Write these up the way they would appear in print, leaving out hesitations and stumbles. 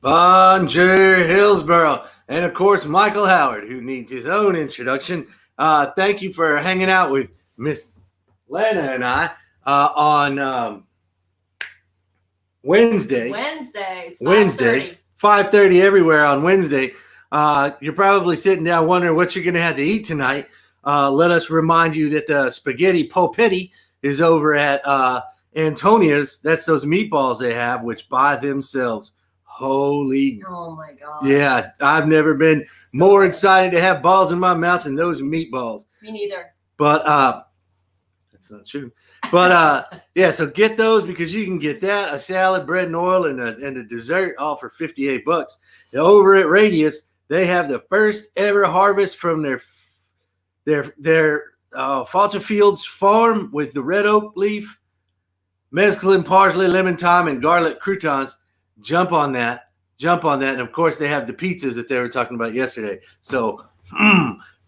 Bonjour, Hillsborough. And of course, Michael Howard, who needs his own introduction. Thank you for hanging out with Miss Lana and I on Wednesday. It's 5:30. 5:30 everywhere on Wednesday. You're probably sitting down wondering what you're going to have to eat tonight. Let us remind you that the spaghetti polpetti is over at Antonia's. That's those meatballs they have, which by themselves, holy. Oh, my God. Yeah, I've never been more excited to have balls in my mouth than those meatballs. Me neither. But that's not true. But yeah, so get those because you can get that, a salad, bread and oil, and a dessert all for $58. Over at Radius, they have the first ever harvest from their Falter Fields farm with the red oak leaf, mesclun, parsley, lemon thyme, and garlic croutons. Jump on that. And of course, they have the pizzas that they were talking about yesterday. So,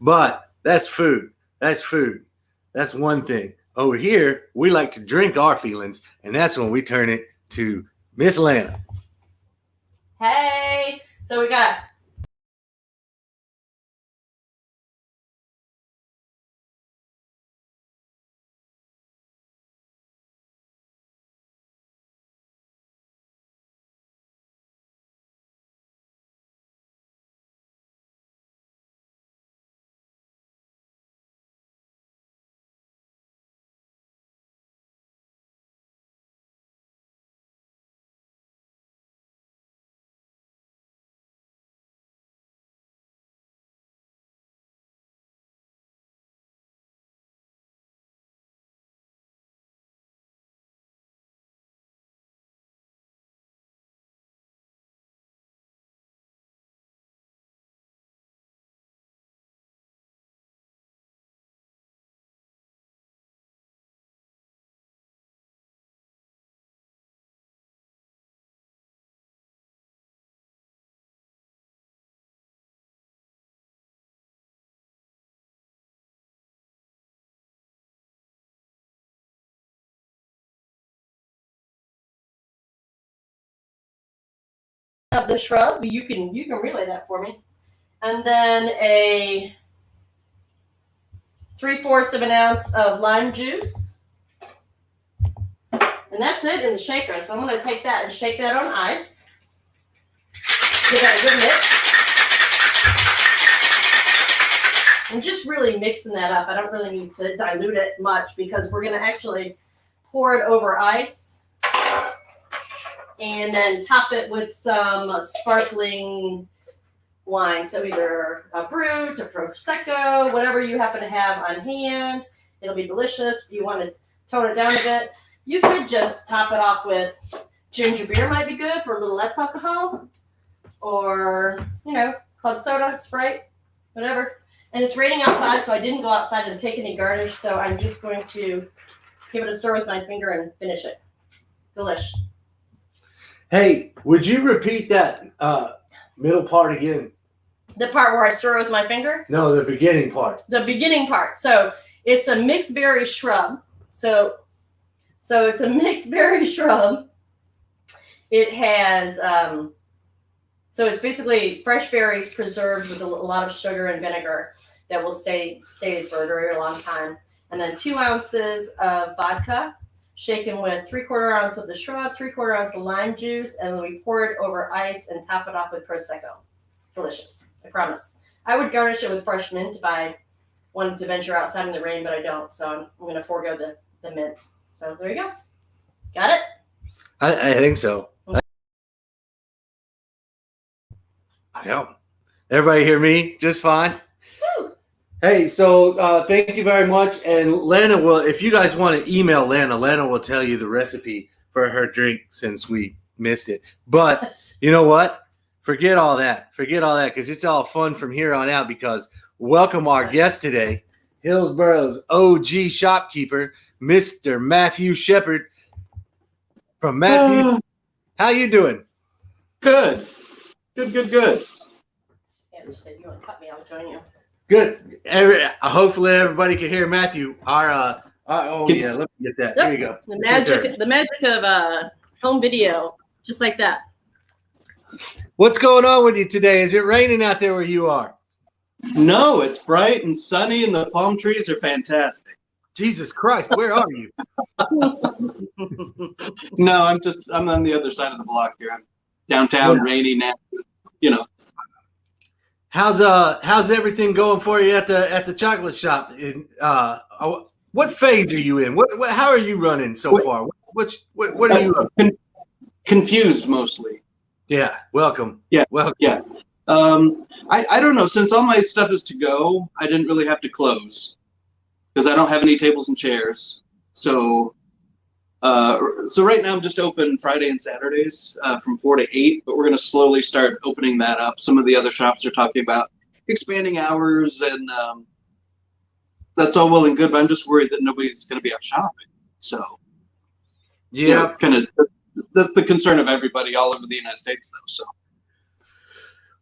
but that's food. That's one thing. Over here, we like to drink our feelings, and that's when we turn it to Miss Lana. Hey, so we got of the shrub. You can relay that for me. And then a 3/4 of an ounce of lime juice. And that's it in the shaker. So I'm going to take that and shake that on ice. Give that a good mix. I'm just really mixing that up. I don't really need to dilute it much because we're going to actually pour it over ice and then top it with some sparkling wine. So either a Brut, a Prosecco, whatever you happen to have on hand. It'll be delicious. If you want to tone it down a bit, you could just top it off with ginger beer might be good for a little less alcohol. Or, club soda, Sprite, whatever. And it's raining outside, so I didn't go outside and pick any garnish. So I'm just going to give it a stir with my finger and finish it. Delish. Hey, would you repeat that middle part again? The part where I stir with my finger? No, the beginning part. The beginning part. So it's a mixed berry shrub. So it's a mixed berry shrub. It has, so it's basically fresh berries preserved with a lot of sugar and vinegar that will stay for a very long time. And then 2 ounces of vodka, shaken with 3/4 ounce of the shrub, 3/4 ounce of lime juice, and then we pour it over ice and top it off with Prosecco. It's delicious, I promise. I would garnish it with fresh mint if I wanted to venture outside in the rain, but I don't, so I'm going to forego the mint. So there you go. Got it? I think so. Yeah. Everybody hear me just fine? Woo. Hey, so thank you very much. And Lana will, if you guys want to email Lana will tell you the recipe for her drink since we missed it. But you know what? Forget all that because it's all fun from here on out because welcome our guest today, Hillsborough's OG shopkeeper, Mr. Matthew Shepard. From Matthew, how you doing? Good. Yeah, you want to cut me, I'll join you. Good. Hopefully everybody can hear Matthew. Let me get that. There you go. The magic of home video, just like that. What's going on with you today? Is it raining out there where you are? No, it's bright and sunny, and the palm trees are fantastic. Jesus Christ, where are you? No, I'm on the other side of the block here. I'm downtown, rainy now. You know. How's everything going for you at the chocolate shop? What phase are you in? How are you running so far? What are you up to? Confused mostly. Yeah, welcome. Yeah, welcome. Yeah. I don't know. Since all my stuff is to go, I didn't really have to close because I don't have any tables and chairs. So right now I'm just open Friday and Saturdays from 4 to 8, but we're going to slowly start opening that up. Some of the other shops are talking about expanding hours, and that's all well and good, but I'm just worried that nobody's going to be out shopping. So, yeah, kind of that's the concern of everybody all over the United States, though. So.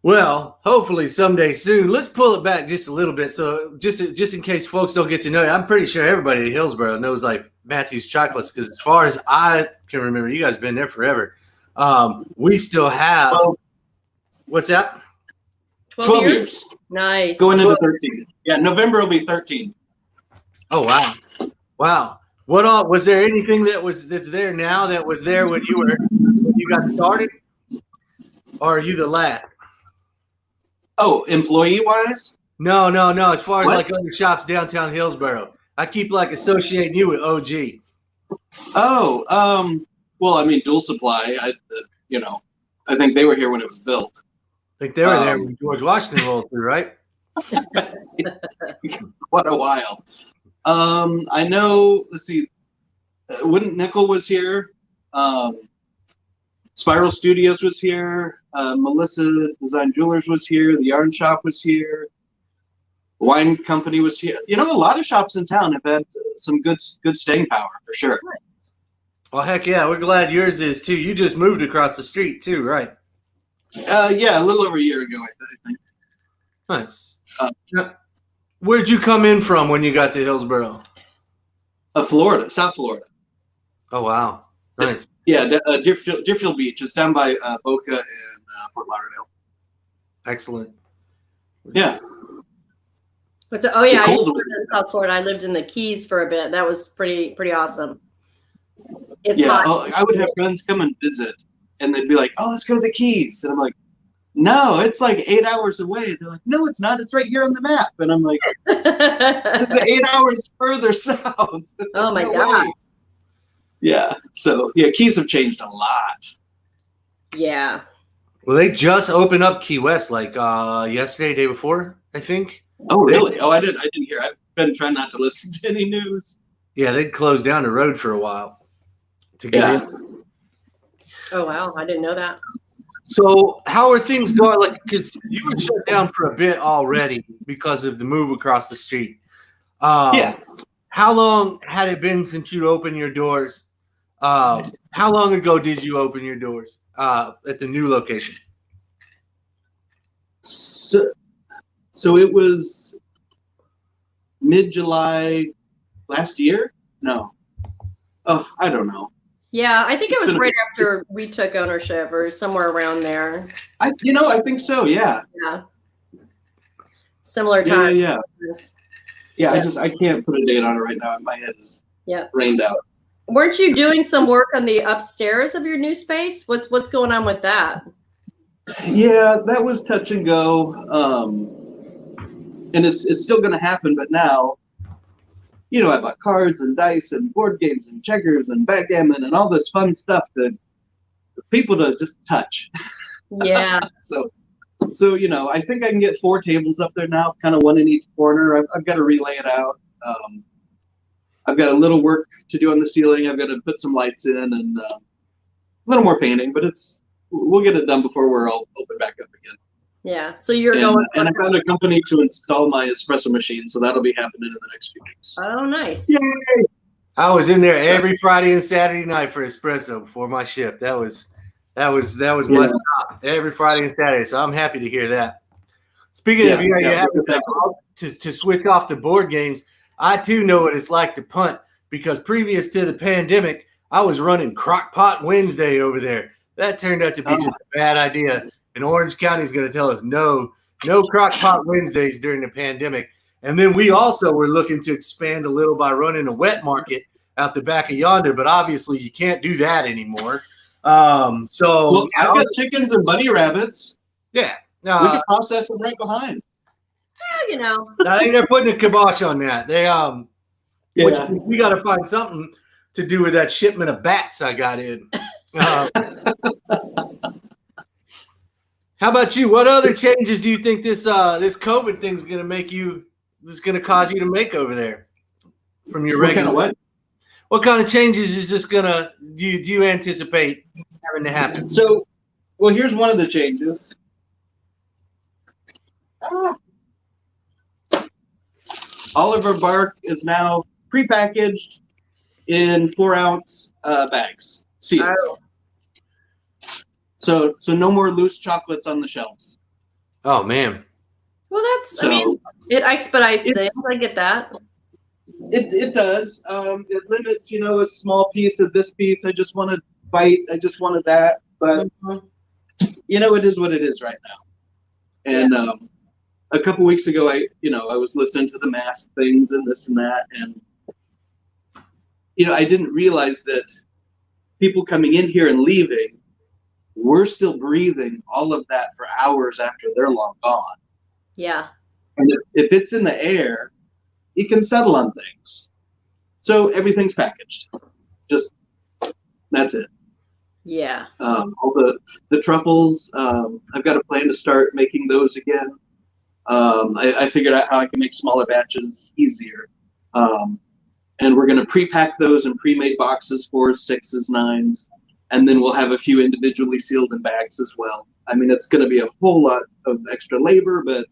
Well, hopefully someday soon. Let's pull it back just a little bit. So just in case folks don't get to know you, I'm pretty sure everybody at Hillsborough knows like Matthew's Chocolates, because as far as I can remember, you guys have been there forever. We still have what's that? 12 years. Nice. Going into 13. Yeah, November will be 13. Oh wow. Wow. What all was there anything that's there now that was there when you got started? Or are you the last? Oh, employee-wise? No. As far as like other shops downtown Hillsborough, I keep like associating you with OG. Oh, well, I mean, Dual Supply. I think they were here when it was built. I think they were there when George Washington rolled through, right? What a while. I know. Let's see. Wooden Nickel was here. Spiral Studios was here. Melissa Design Jewelers was here. The Yarn Shop was here. The Wine Company was here. A lot of shops in town have had some good staying power for sure. Well, heck yeah, we're glad yours is too. You just moved across the street too, right? Yeah, a little over a year ago, I think. Nice. Where'd you come in from when you got to Hillsborough? Florida, South Florida. Oh wow, nice. Yeah, Deerfield Beach. It's down by Boca and Fort Lauderdale. Excellent. Yeah. I lived in South Florida. I lived in the Keys for a bit. That was pretty awesome. It's hot. I would have friends come and visit, and they'd be like, "Oh, let's go to the Keys," and I'm like, "No, it's like 8 hours away." They're like, "No, it's not. It's right here on the map." And I'm like, "It's 8 hours further south." Oh my God. Way. Yeah. So Keys have changed a lot. Yeah. Well, they just opened up Key West like yesterday, day before, I think. Oh, really? Oh, I didn't hear. I've been trying not to listen to any news. Yeah, they closed down the road for a while to get in. Oh wow, I didn't know that. So how are things going? Like, because you were shut down for a bit already because of the move across the street. Yeah. How long had it been since you opened your doors? How long ago did you open your doors at the new location? So it was mid-July last year? No. Oh, I don't know. Yeah, I think it was right after we took ownership or somewhere around there. I think so, yeah. Yeah. Similar time. Yeah. I can't put a date on it right now. My head is rained out. Weren't you doing some work on the upstairs of your new space? What's going on with that? Yeah, that was touch and go. And it's still going to happen, but now, I bought cards and dice and board games and checkers and backgammon and all this fun stuff for people to just touch. Yeah. So I think I can get 4 tables up there now, kind of one in each corner. I've got to relay it out. I've got a little work to do on the ceiling. I've got to put some lights in and a little more painting, but we'll get it done before we're all open back up again. Yeah. So you're going. And I found a company to install my espresso machine, so that'll be happening in the next few weeks. Oh, nice. Yay! I was in there every Friday and Saturday night for espresso before my shift. That was my stop every Friday and Saturday. So I'm happy to hear that. Speaking of you having to switch off the board games, I too know what it's like to punt, because previous to the pandemic, I was running Crock Pot Wednesday over there. That turned out to be just a bad idea. And Orange County is going to tell us no crock pot Wednesdays during the pandemic. And then we also were looking to expand a little by running a wet market out the back of Yonder, but obviously you can't do that anymore. I've got chickens and bunny rabbits. Yeah. We can process them right behind. Yeah, I think they're putting a kibosh on that. Which we got to find something to do with that shipment of bats I got in. How about you? What other changes do you think this COVID thing's going to make you? Is going to cause you to make over there from your regular? What kind of changes is this going to? Do you anticipate having to happen? So, here's one of the changes. All of our bark is now prepackaged in 4-ounce bags. Sealed. Oh. So no more loose chocolates on the shelves. Oh man. Well, it expedites things. I get that. It does. It limits, a small piece of this piece. I just want to bite. I just wanted that. But it is what it is right now. And a couple weeks ago, I was listening to the mask things and this and that, and I didn't realize that people coming in here and leaving, we're still breathing all of that for hours after they're long gone. Yeah. And if it's in the air, it can settle on things. So everything's packaged. Just that's it. Yeah. All the truffles, I've got a plan to start making those again. I figured out how I can make smaller batches easier. And we're going to pre-pack those in pre-made boxes, 4s, 6s, 9s. And then we'll have a few individually sealed in bags as well. I mean, it's going to be a whole lot of extra labor, but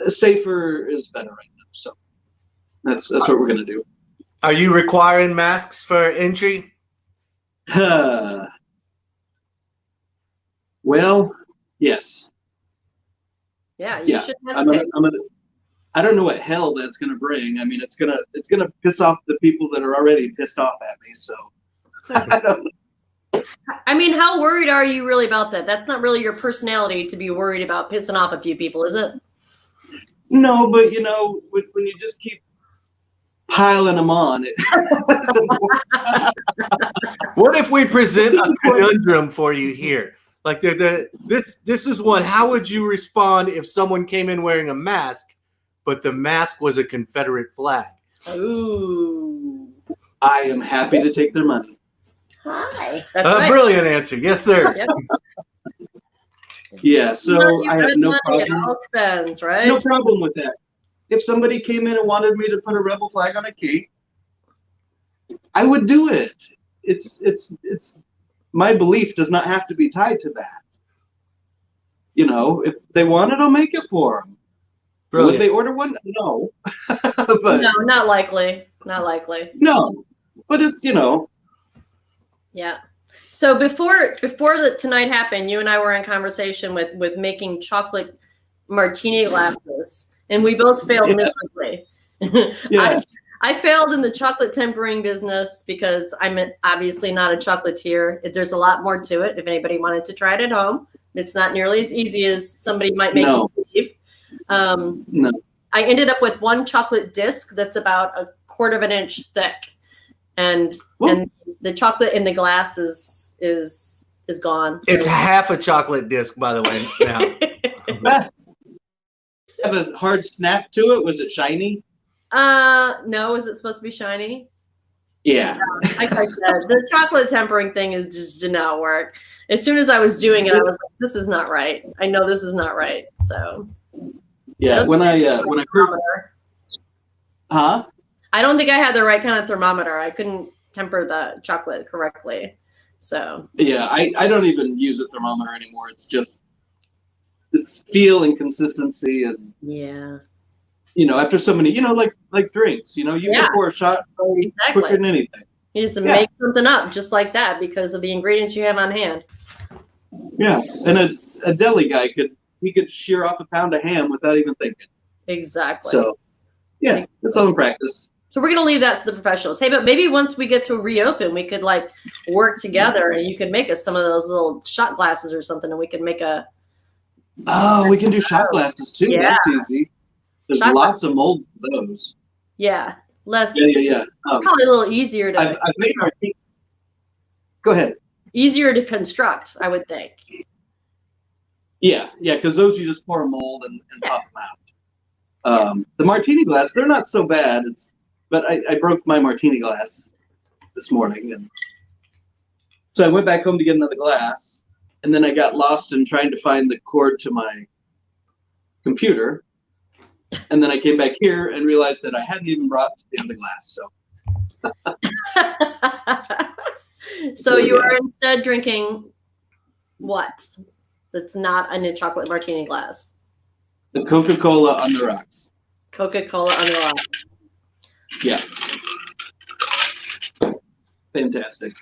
safer is better right now. So that's what we're going to do. Are you requiring masks for entry? Well, yes. Yeah, you shouldn't hesitate. I don't know what hell that's going to bring. I mean, it's gonna piss off the people that are already pissed off at me. So I don't know. I mean, how worried are you really about that? That's not really your personality to be worried about pissing off a few people, is it? No, but when you just keep piling them on, What if we present a conundrum for you here? Like this is one. How would you respond if someone came in wearing a mask, but the mask was a Confederate flag? Ooh. I am happy to take their money. Hi. That's right. Brilliant answer. Yes, sir. Yep. Yeah, so I have no problem. All spends, right? No problem with that. If somebody came in and wanted me to put a rebel flag on a cake, I would do it. It's my belief does not have to be tied to that. If they want it, I'll make it for them. Brilliant. Would they order one? No. But, no, not likely. Not likely. No, but it's Yeah. So before tonight happened, you and I were in conversation with making chocolate martini glasses, and we both failed miserably. Yes. I failed in the chocolate tempering business because I'm obviously not a chocolatier. There's a lot more to it. If anybody wanted to try it at home, it's not nearly as easy as somebody might make it believe. No. I ended up with one chocolate disc that's about 1/4 of an inch thick, and the chocolate in the glass is gone. It's half a chocolate disc, by the way. Now. Have a hard snap to it. Was it shiny? No. Is it supposed to be shiny? Yeah. Like I said, the chocolate tempering thing just did not work. As soon as I was doing it, I was like, "This is not right. I know this is not right." So. Yeah. When I first. Huh? I don't think I had the right kind of thermometer. I couldn't temper the chocolate correctly. So. Yeah, I don't even use a thermometer anymore. It's feel and consistency and. Yeah. After so many, like drinks, you can pour a shot quicker than anything. You just make something up just like that because of the ingredients you have on hand. Yeah, and a deli guy could shear off a pound of ham without even thinking. Exactly. So, yeah, it's all in practice. So we're gonna leave that to the professionals. Hey, but maybe once we get to reopen, we could like work together, and you could make us some of those little shot glasses or something, and we could make a. Oh, we can do shot glasses too. Yeah. That's easy. There's Shot lots of molds for those. Yeah, less. Yeah. Probably a little easier to. I've made martini. Go ahead. Easier to construct, I would think. Yeah, because those you just pour a mold and pop them out. The martini glass, they're not so bad. But I broke my martini glass this morning, and so I went back home to get another glass, and then I got lost in trying to find the cord to my computer, and then I came back here and realized that I hadn't even brought the other glass. So you are instead drinking what? That's not a chocolate martini glass. The Coca-Cola on the rocks. Coca-Cola on the rocks. Yeah. Fantastic.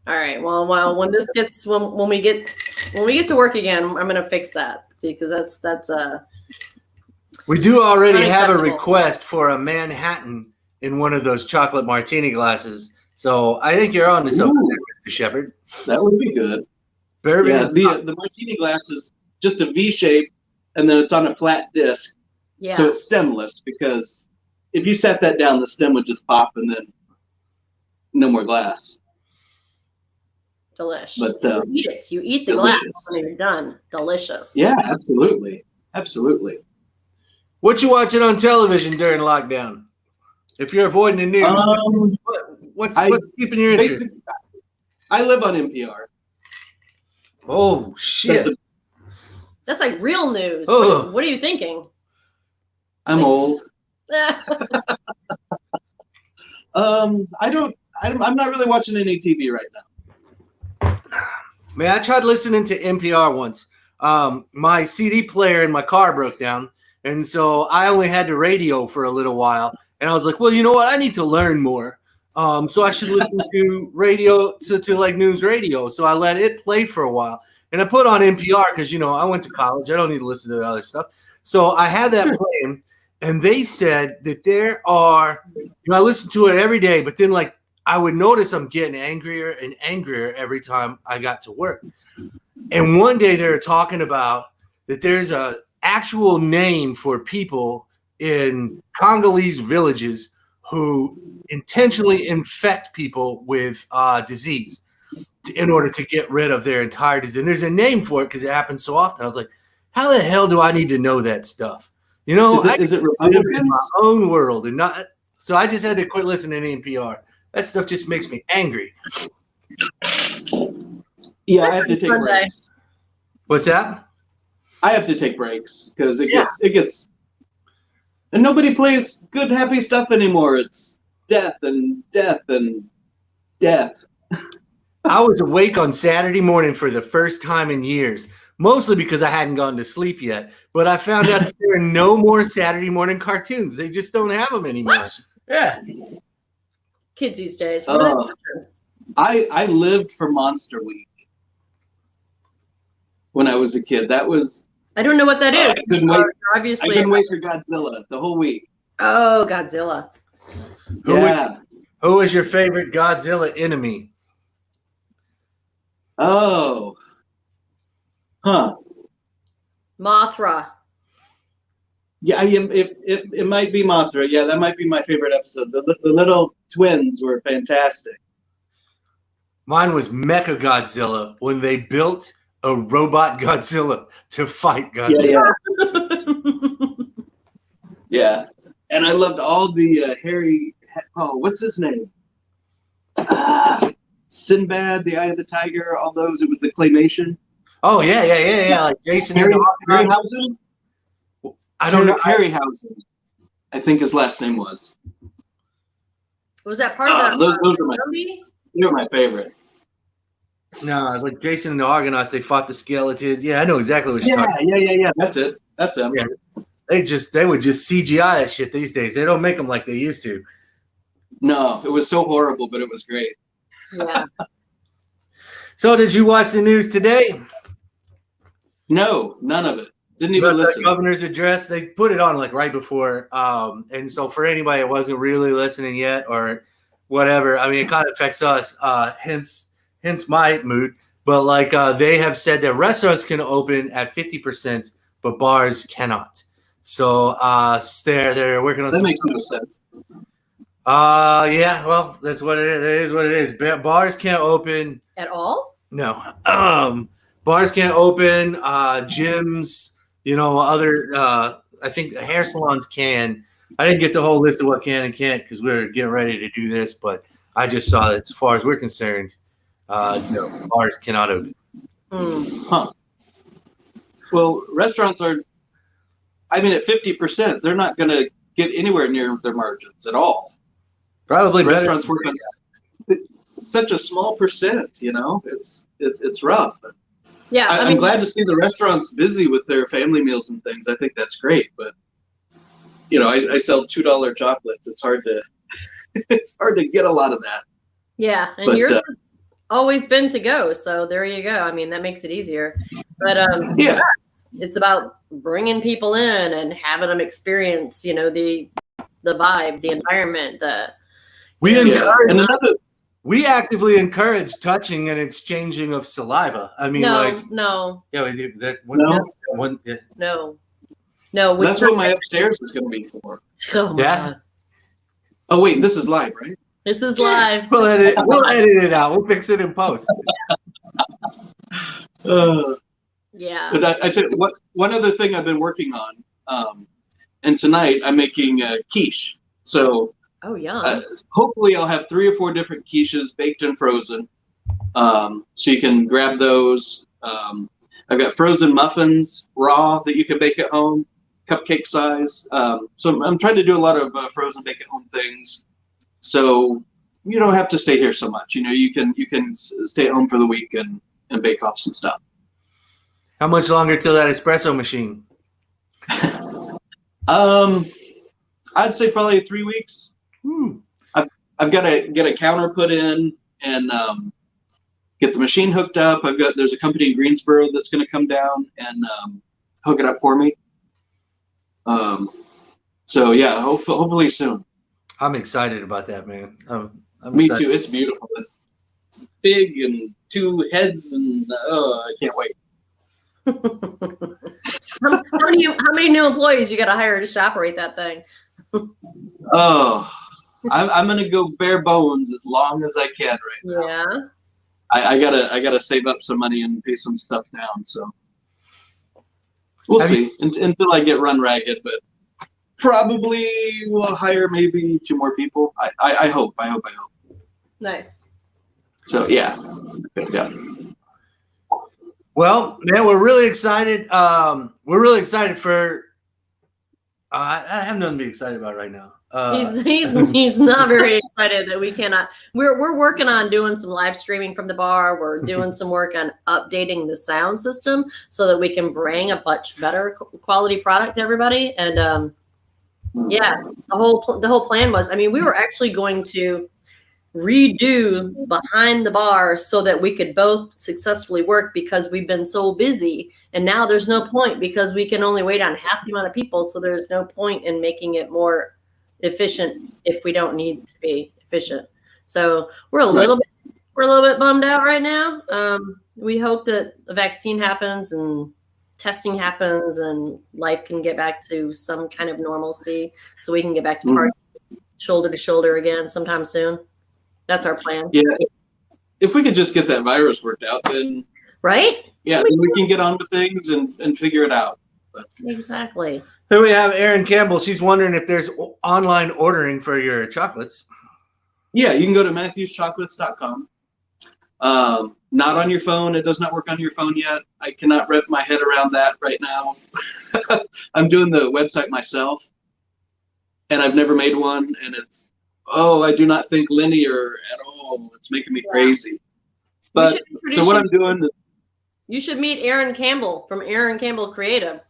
All right. Well, when this gets when we get to work again, I'm gonna fix that because that's We do already have a unacceptable. request for a Manhattan in one of those chocolate martini glasses. So I think you're on to something, Ooh. Mr. Shepard. That would be good. Bourbon. Yeah, the martini glass is just a V shape, and then it's on a flat disc, yeah. so it's stemless. Because if you set that down, the stem would just pop, and then no more glass. Delish. But you eat it. You eat the delicious. glass when you're done. Delicious. Yeah, absolutely. What you watching on television during lockdown? If you're avoiding the news, what's keeping your interest? I live on NPR. Oh shit! That's like real news. Oh. What are you thinking? I'm old. I'm not really watching any TV right now. Man, I tried listening to NPR once. My CD player in my car broke down, and so I only had the radio for a little while. And I was like, well, you know what? I need to learn more. So I should listen to radio, to like news radio. So I let it play for a while. And I put on NPR because, I went to college. I don't need to listen to the other stuff. So I had that playing, and they said that there are, I listen to it every day, but then like I would notice I'm getting angrier and angrier every time I got to work. And one day they were talking about that there's a actual name for people in Congolese villages who intentionally infect people with disease in order to get rid of their entire disease. And there's a name for it because it happens so often. I was like, how the hell do I need to know that stuff? Is it I live in my own world and not. So I just had to quit listening to NPR. That stuff just makes me angry. Yeah, I have to take breaks. What's that? I have to take breaks because it gets, and nobody plays good, happy stuff anymore. It's death and death and death. I was awake on Saturday morning for the first time in years, mostly because I hadn't gone to sleep yet. But I found out that there are no more Saturday morning cartoons. They just don't have them anymore. What? Yeah. Kids these days. I lived for Monster Week when I was a kid. That was. I don't know what that is. I couldn't wait. Obviously, I couldn't wait for Godzilla the whole week. Oh, Godzilla. Who is your favorite Godzilla enemy? Oh. Huh. Mothra. Yeah, it might be Mothra. Yeah, that might be my favorite episode. The little twins were fantastic. Mine was Mecha Godzilla when they built a robot Godzilla to fight Godzilla. Yeah. And I loved all the Harry. Oh, what's his name? Sinbad, the Eye of the Tiger. All those. It was the claymation. Oh yeah. Like Jason Harryhausen. I don't know. Harryhausen, I think his last name was. Was that part of that? Those are you're my favorite. No, like Jason and the Argonauts, they fought the skeletons. Yeah, I know exactly what you're talking about. Yeah. That's it. That's them. Yeah. They would just CGI that shit these days. They don't make them like they used to. No, it was so horrible, but it was great. Yeah. So did you watch the news today? No, none of it. Didn't even listen. The governor's address, they put it on like right before. And so for anybody that wasn't really listening yet or whatever, I mean, it kind of affects us, hence my mood. But like they have said that restaurants can open at 50%, but bars cannot. So they're working on that makes no sense. Yeah, well, that's what it is. It is what it is. Bars can't open At all? No. Bars can't open, gyms, other I think hair salons can. I didn't get the whole list of what can and can't because we were getting ready to do this, but I just saw that as far as we're concerned, no, bars cannot open. Huh. Well, restaurants are, I mean, at 50%, they're not going to get anywhere near their margins at all. Probably restaurants work on such a small percent, it's rough. Yeah, I'm glad to see the restaurants busy with their family meals and things. I think that's great, but I sell $2 chocolates. It's hard to get a lot of that. Yeah, and yours has always been to go, so there you go. I mean, that makes it easier. But yeah, it's about bringing people in and having them experience, the vibe, the environment, we actively encourage touching and exchanging of saliva. I mean, no. Yeah, we do that. No. That's what my upstairs is going to be for. Oh my God. Oh wait, this is live, right? This is live. We'll edit it out. We'll fix it in post. Yeah. But I said one other thing I've been working on, and tonight I'm making quiche. So. Oh, yeah. Hopefully, I'll have 3 or 4 different quiches baked and frozen, so you can grab those. I've got frozen muffins, raw, that you can bake at home, cupcake size. So I'm trying to do a lot of frozen bake at home things, so you don't have to stay here so much. You can stay at home for the week and bake off some stuff. How much longer till that espresso machine? I'd say probably 3 weeks. I've got to get a counter put in and get the machine hooked up. There's a company in Greensboro that's going to come down and hook it up for me. So yeah, hopefully soon. I'm excited about that, man. Me too. It's beautiful. It's big and 2 heads, and I can't wait. How many new employees you got to hire to operate that thing? Oh. I'm gonna go bare bones as long as I can right now. Yeah. I gotta save up some money and pay some stuff down. So we'll see until I get run ragged. But probably we'll hire maybe 2 more people. I hope. Nice. So yeah. Well, man, we're really excited. We're really excited for. I have nothing to be excited about right now. He's not very excited that we cannot. We're working on doing some live streaming from the bar. We're doing some work on updating the sound system so that we can bring a much better quality product to everybody. And yeah, the whole plan was. I mean, we were actually going to redo behind the bar so that we could both successfully work because we've been so busy. And now there's no point because we can only wait on half the amount of people. So there's no point in making it more efficient if we don't need to be efficient. So we're a little bit bummed out right now. We hope that the vaccine happens and testing happens and life can get back to some kind of normalcy so we can get back to party shoulder to shoulder again sometime soon. That's our plan. Yeah. If we could just get that virus worked out, then right? Yeah, then we can get on with things and figure it out. But. Exactly. Here we have Erin Campbell. She's wondering if there's online ordering for your chocolates. Yeah, you can go to matthewschocolates.com. Not on your phone. It does not work on your phone yet. I cannot wrap my head around that right now. I'm doing the website myself, and I've never made one, and I do not think linear at all. It's making me crazy. But so what I'm doing is, you should meet Erin Campbell from Erin Campbell Creative.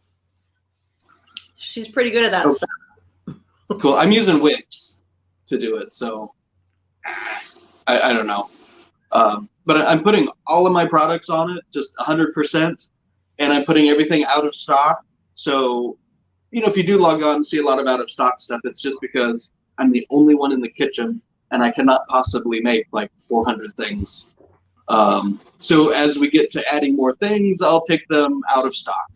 She's pretty good at that stuff. Cool. I'm using Wix to do it, so I don't know. But I'm putting all of my products on it, just 100%, and I'm putting everything out of stock. So, if you do log on and see a lot of out of stock stuff, it's just because I'm the only one in the kitchen and I cannot possibly make like 400 things. So as we get to adding more things, I'll take them out of stock.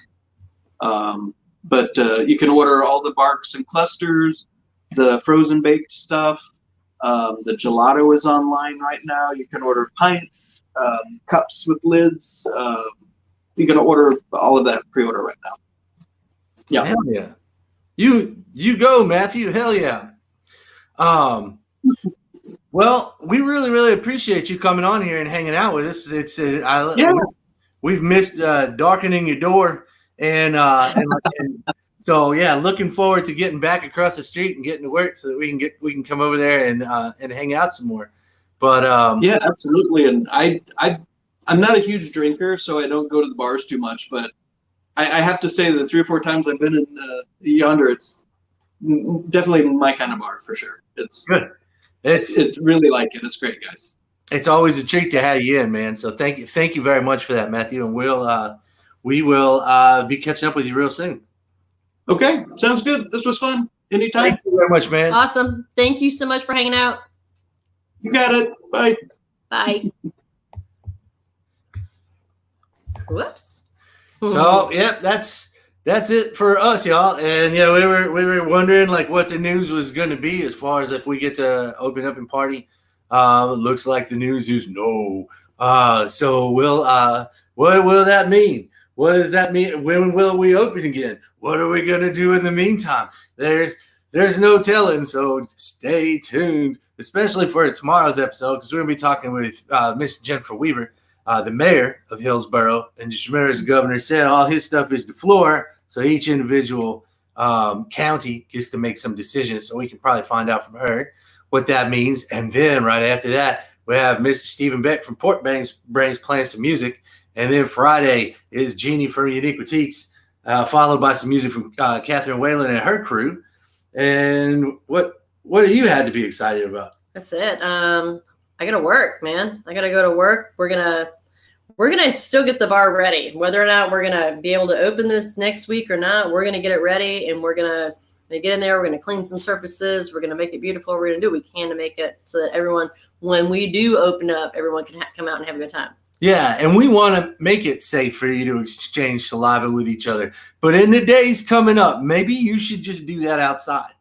But you can order all the barks and clusters, the frozen baked stuff. The gelato is online right now. You can order pints, cups with lids. You can order all of that pre-order right now. Yeah. Hell yeah. You go, Matthew. Hell yeah. Well, we really, really appreciate you coming on here and hanging out with us. We've missed darkening your door, and so yeah, looking forward to getting back across the street and getting to work so that we can come over there and hang out some more. But yeah, absolutely. And I'm not a huge drinker, so I don't go to the bars too much. But I have to say that 3 or 4 times I've been in Yonder, it's definitely my kind of bar for sure. It's good. It's really like it. It's great, guys. It's always a treat to have you in, man. So thank you very much for that, Matthew. And we will be catching up with you real soon. Okay, sounds good. This was fun. Anytime. Thank you very much, man. Awesome. Thank you so much for hanging out. You got it. Bye. Bye. Whoops. So yeah, that's it for us, y'all. And yeah, we were wondering like what the news was going to be as far as if we get to open up and party. It looks like the news is no. So what will that mean? What does that mean? When will we open again? What are we going to do in the meantime? There's no telling. So stay tuned, especially for tomorrow's episode, because we're going to be talking with Miss Jennifer Weaver, the mayor of Hillsborough. And just remember, as the governor said, all his stuff is the floor. So each individual county gets to make some decisions. So we can probably find out from her what that means. And then right after that, we have Mr. Stephen Beck from Port Brains playing some music. And then Friday is Jeannie from Unique Boutiques, followed by some music from Catherine Whalen and her crew. And what do you have to be excited about? That's it. I gotta work, man. I gotta go to work. We're gonna still get the bar ready. Whether or not we're gonna be able to open this next week or not, we're gonna get it ready, and we're gonna get in there. We're gonna clean some surfaces. We're gonna make it beautiful. We're gonna do what we can to make it so that everyone, when we do open up, everyone can come out and have a good time. Yeah, and we want to make it safe for you to exchange saliva with each other. But in the days coming up, maybe you should just do that outside.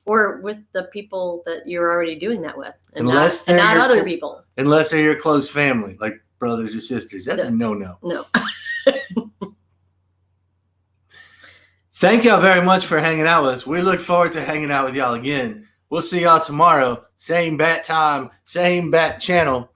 Or with the people that you're already doing that with, and Unless not other people. Unless they're your close family, like brothers or sisters. That's a no-no. No. Thank y'all very much for hanging out with us. We look forward to hanging out with y'all again. We'll see y'all tomorrow. Same bat time, same bat channel.